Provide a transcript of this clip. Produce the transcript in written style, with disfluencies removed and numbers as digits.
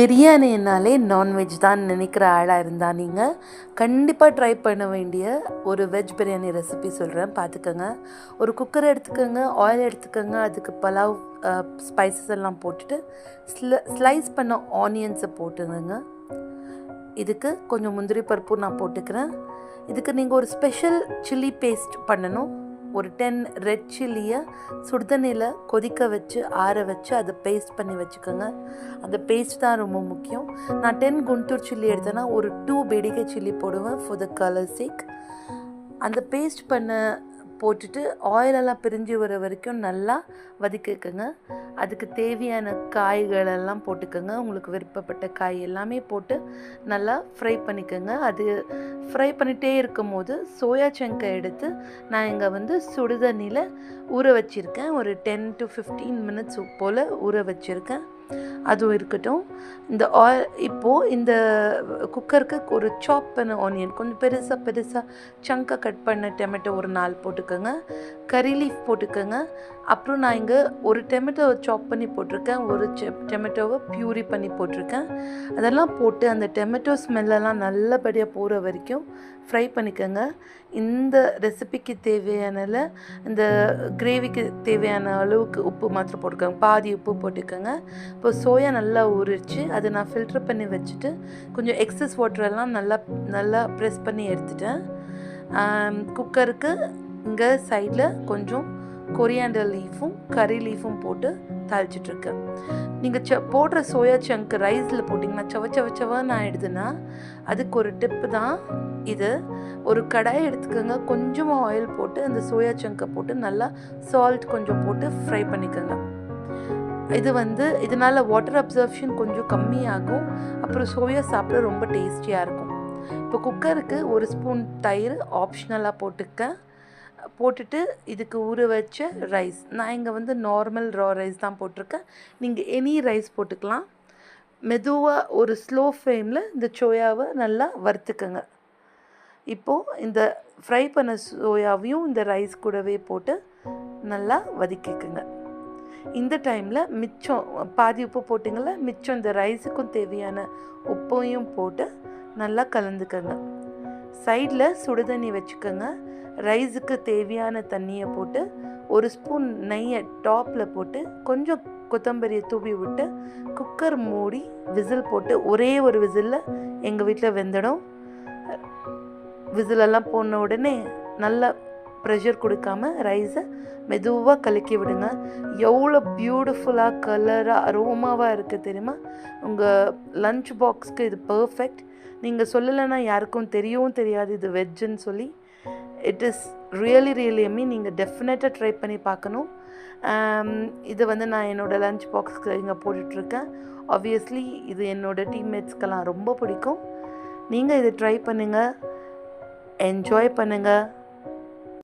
பிரியாணினாலே non veg தான் நினைக்கிற ஆளாக இருந்தால் நீங்கள் கண்டிப்பாக ட்ரை பண்ண வேண்டிய ஒரு வெஜ் பிரியாணி ரெசிபி சொல்கிறேன், பார்த்துக்கோங்க. ஒரு குக்கர் எடுத்துக்கோங்க, ஆயில் எடுத்துக்கோங்க, அதுக்கு பலாவ் ஸ்பைசஸ் எல்லாம் போட்டுட்டு ஸ்லைஸ் பண்ண ஆனியன்ஸை போட்டுருங்க. இதுக்கு கொஞ்சம் முந்திரி பருப்பு நான் போட்டுக்கிறேன். இதுக்கு நீங்கள் ஒரு ஸ்பெஷல் சில்லி பேஸ்ட் பண்ணணும். ஒரு 10 ரெட் சில்லியை சுடுதண்ணியில் கொதிக்க வச்சு ஆற வச்சு அதை பேஸ்ட் பண்ணி வச்சுக்கோங்க. அந்த பேஸ்ட் தான் ரொம்ப முக்கியம். நான் 10 குண்டூர் சில்லி எடுத்தேன்னா ஒரு 2 பெடிகை சில்லி போடுவேன் ஃபார் த கலர் சேக். அந்த பேஸ்ட் பண்ண போட்டுட்டு ஆயிலெல்லாம் பிரிஞ்சு வர வரைக்கும் நல்லா வதக்கிக்கோங்க. அதுக்கு தேவையான காய்களெல்லாம் போட்டுக்கோங்க. உங்களுக்கு விருப்பப்பட்ட காய் எல்லாமே போட்டு நல்லா ஃப்ரை பண்ணிக்கோங்க. அது ஃப்ரை பண்ணிகிட்டே இருக்கும் போது சோயா சங்கை எடுத்து நான் இங்கே சுடுதண்ணியில் ஊற வச்சுருக்கேன். ஒரு 10 to 15 மினிட்ஸ் போல் ஊற வச்சுருக்கேன். அதுவும் இருக்கட்டும். இப்போது இந்த குக்கருக்கு ஒரு சாப் பண்ண ஆனியன், கொஞ்சம் பெருசாக சங்காக கட் பண்ண டொமேட்டோ ஒரு 4 போட்டுக்கோங்க. கறி லீஃப் போட்டுக்கோங்க. அப்புறம் நான் இங்கே ஒரு டொமேட்டோவை சாப் பண்ணி போட்டிருக்கேன், ஒரு டொமேட்டோவை பியூரி பண்ணி போட்டிருக்கேன். அதெல்லாம் போட்டு அந்த டொமேட்டோ ஸ்மெல்லெல்லாம் நல்லபடியாக போகிற வரைக்கும் ஃப்ரை பண்ணிக்கோங்க. இந்த ரெசிபிக்கு தேவையான இந்த கிரேவிக்கு தேவையான அளவுக்கு உப்பு மாத்திரம் போட்டுக்கோங்க, பாதி உப்பு போட்டுக்கோங்க. இப்போ சோயா நல்லா ஊறிடுச்சு, அதை நான் ஃபில்டர் பண்ணி வச்சுட்டு கொஞ்சம் எக்ஸஸ் வாட்டரெல்லாம் நல்லா ப்ரெஸ் பண்ணி எடுத்துட்டேன். குக்கருக்கு இங்கே சைடில் கொஞ்சம் கொரியாண்டர் லீஃபும் கறி லீஃபும் போட்டு தாளிச்சிட்ருக்கேன். நீங்கள் போடுற சோயா சங்க் ரைஸில் போட்டிங்கன்னா சவன்னு ஆகிடுதுன்னா அதுக்கு ஒரு டிப்பு தான் இது. ஒரு கடாயை எடுத்துக்கோங்க, கொஞ்சமாக ஆயில் போட்டு அந்த சோயா சங்கை போட்டு நல்லா சால்ட் கொஞ்சம் போட்டு ஃப்ரை பண்ணிக்கோங்க. இதனால் வாட்டர் அப்சர்ப்ஷன் கொஞ்சம் கம்மியாகும். அப்புறம் சோயா சாப்பிட ரொம்ப டேஸ்டியாக இருக்கும். இப்போ குக்கருக்கு ஒரு ஸ்பூன் தயிர் ஆப்ஷனலாக போட்டுட்டு இதுக்கு ஊற வச்ச ரைஸ், நான் இங்கே நார்மல் ரா ரைஸ் தான் போட்டிருக்கேன். நீங்கள் எனி ரைஸ் போட்டுக்கலாம். மெதுவாக ஒரு ஸ்லோ ஃப்ளேமில் இந்த சோயாவை நல்லா வறுத்துக்கோங்க. இப்போது இந்த ஃப்ரை பண்ண சோயாவையும் இந்த ரைஸ் கூடவே போட்டு நல்லா வதக்கிக்கோங்க. இந்த டைமில் மிச்சம் பாதி உப்பு போட்டிங்கள, மிச்சம் இந்த ரைஸுக்கும் தேவையான உப்பையும் போட்டு நல்லா கலந்துக்கோங்க. சைடில் சுடுதண்ணி வச்சுக்கோங்க. ரைஸுக்கு தேவையான தண்ணியை போட்டு ஒரு ஸ்பூன் நெய்யை டாப்பில் போட்டு கொஞ்சம் கொத்தமல்லியை தூவி விட்டு குக்கர் மூடி விசில் போட்டு ஒரே ஒரு விசிலில் எங்கள் வீட்டில் வெந்துடும். விசிலெல்லாம் போன உடனே நல்லா ப்ரெஷர் கொடுக்காம ரைஸை மெதுவாக கலக்கி விடுங்க. எவ்வளோ பியூட்டிஃபுல்லாக கலராக அரோமாவாக இருக்குது தெரியுமா? உங்கள் லன்ச் பாக்ஸ்க்கு இது பர்ஃபெக்ட். நீங்கள் சொல்லலைன்னா யாருக்கும் தெரியவும் தெரியாது இது வெஜ்ஜுன்னு சொல்லி. இட் இஸ் ரியலி நீங்கள் டெஃபினட்டாக ட்ரை பண்ணி பார்க்கணும். இது நான் என்னோடய லன்ச் பாக்ஸ்க்கு இங்கே போட்டுட்ருக்கேன். ஆப்வியஸ்லி இது என்னோடய டீம்மேட்ஸ்க்கெல்லாம் ரொம்ப பிடிக்கும். நீங்கள் இதை ட்ரை பண்ணுங்கள், என்ஜாய் பண்ணுங்கள்.